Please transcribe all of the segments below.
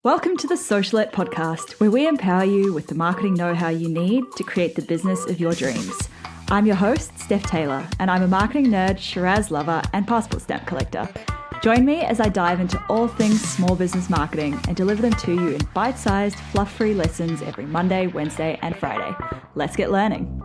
Welcome to the Socialette podcast, where we empower you with the marketing know-how you need to create the business of your dreams. I'm your host, Steph Taylor, and I'm a marketing nerd, Shiraz lover, and passport stamp collector. Join me as I dive into all things small business marketing and deliver them to you in bite-sized, fluff-free lessons every Monday, Wednesday, and Friday. Let's get learning.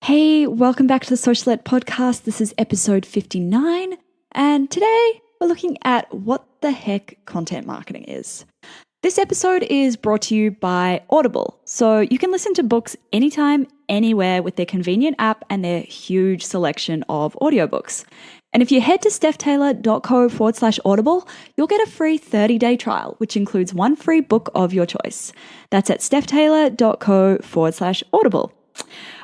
Hey, welcome back to the Socialette podcast. This is episode 59, and today we're looking at what the heck content marketing is. This episode is brought to you by Audible, so you can listen to books anytime, anywhere with their convenient app and their huge selection of audiobooks. And if you head to stephtaylor.co/audible, you'll get a free 30-day trial, which includes one free book of your choice. That's at stephtaylor.co/audible.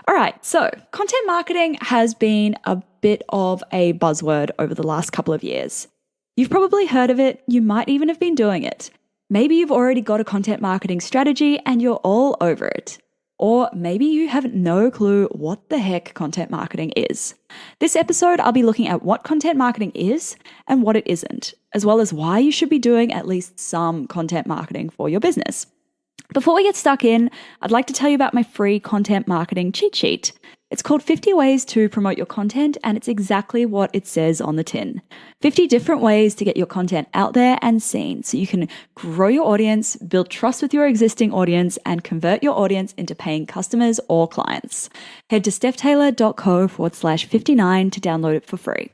All right, so content marketing has been a bit of a buzzword over the last couple of years. You've probably heard of it, you might even have been doing it. Maybe you've already got a content marketing strategy and you're all over it. Or maybe you have no clue what the heck content marketing is. This episode, I'll be looking at what content marketing is and what it isn't, as well as why you should be doing at least some content marketing for your business. Before we get stuck in, I'd like to tell you about my free content marketing cheat sheet. It's called 50 Ways to Promote Your Content, and it's exactly what it says on the tin. 50 different ways to get your content out there and seen so you can grow your audience, build trust with your existing audience, and convert your audience into paying customers or clients. Head to stephtaylor.co/59 to download it for free.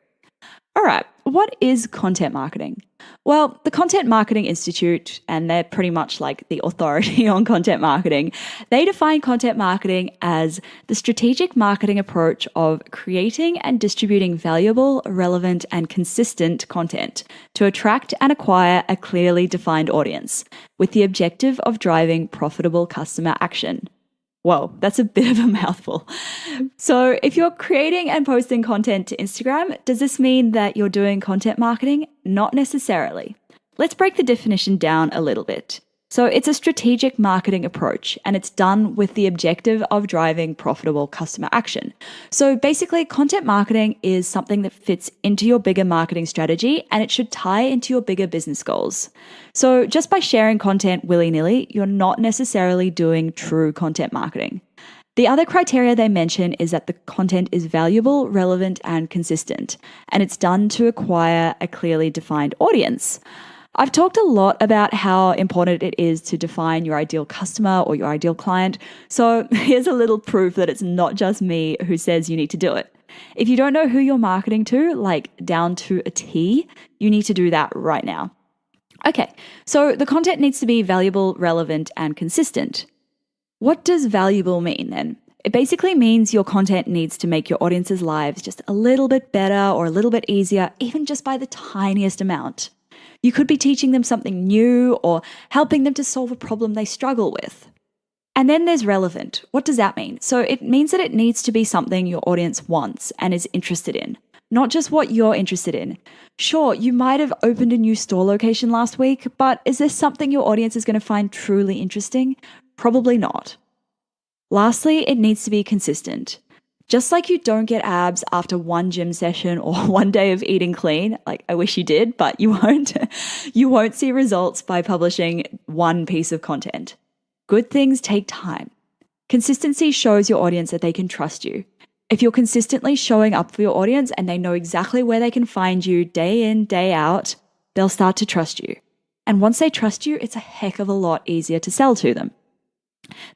All right, what is content marketing? Well, the Content Marketing Institute, and they're pretty much like the authority on content marketing, they define content marketing as the strategic marketing approach of creating and distributing valuable, relevant, and consistent content to attract and acquire a clearly defined audience, with the objective of driving profitable customer action. Whoa, that's a bit of a mouthful. So if you're creating and posting content to Instagram, does this mean that you're doing content marketing? Not necessarily. Let's break the definition down a little bit. So it's a strategic marketing approach, and it's done with the objective of driving profitable customer action. So basically, content marketing is something that fits into your bigger marketing strategy, and it should tie into your bigger business goals. So just by sharing content willy-nilly, you're not necessarily doing true content marketing. The other criteria they mention is that the content is valuable, relevant, and consistent, and it's done to acquire a clearly defined audience. I've talked a lot about how important it is to define your ideal customer or your ideal client, so here's a little proof that it's not just me who says you need to do it. If you don't know who you're marketing to, like down to a T, you need to do that right now. Okay, so the content needs to be valuable, relevant, and consistent. What does valuable mean then? It basically means your content needs to make your audience's lives just a little bit better or a little bit easier, even just by the tiniest amount. You could be teaching them something new or helping them to solve a problem they struggle with. And then there's relevant. What does that mean? So it means that it needs to be something your audience wants and is interested in, not just what you're interested in. Sure, you might have opened a new store location last week, but is this something your audience is going to find truly interesting? Probably not. Lastly, it needs to be consistent. Just like you don't get abs after one gym session or one day of eating clean, like I wish you did, but you won't, you won't see results by publishing one piece of content. Good things take time. Consistency shows your audience that they can trust you. If you're consistently showing up for your audience and they know exactly where they can find you day in, day out, they'll start to trust you. And once they trust you, it's a heck of a lot easier to sell to them.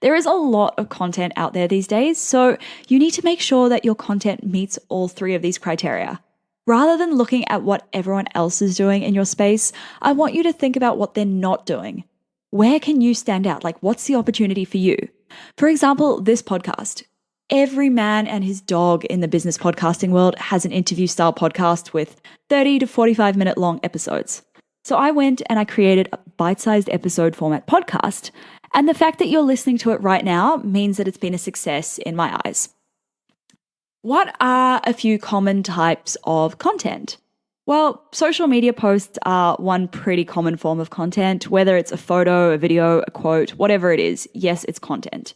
There is a lot of content out there these days, so you need to make sure that your content meets all three of these criteria. Rather than looking at what everyone else is doing in your space, I want you to think about what they're not doing. Where can you stand out? Like, what's the opportunity for you? For example, this podcast. Every man and his dog in the business podcasting world has an interview-style podcast with 30 to 45-minute long episodes. So I went and I created a bite-sized episode format podcast. And the fact that you're listening to it right now means that it's been a success in my eyes. What are a few common types of content? Well, social media posts are one pretty common form of content, whether it's a photo, a video, a quote, whatever it is. Yes, it's content.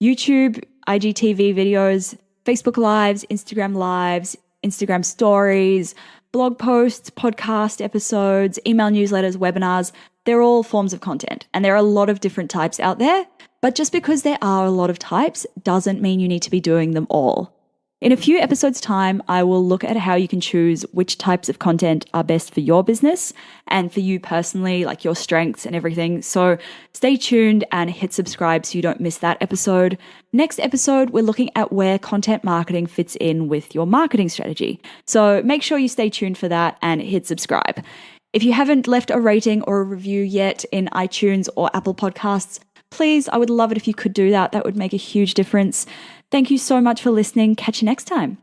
YouTube, IGTV videos, Facebook Lives, Instagram stories, blog posts, podcast episodes, email newsletters, webinars, they're all forms of content. And there are a lot of different types out there. But just because there are a lot of types doesn't mean you need to be doing them all. In a few episodes' time, I will look at how you can choose which types of content are best for your business and for you personally, like your strengths and everything. So stay tuned and hit subscribe so you don't miss that episode. Next episode, we're looking at where content marketing fits in with your marketing strategy. So make sure you stay tuned for that and hit subscribe. If you haven't left a rating or a review yet in iTunes or Apple Podcasts, please, I would love it if you could do that. That would make a huge difference. Thank you so much for listening. Catch you next time.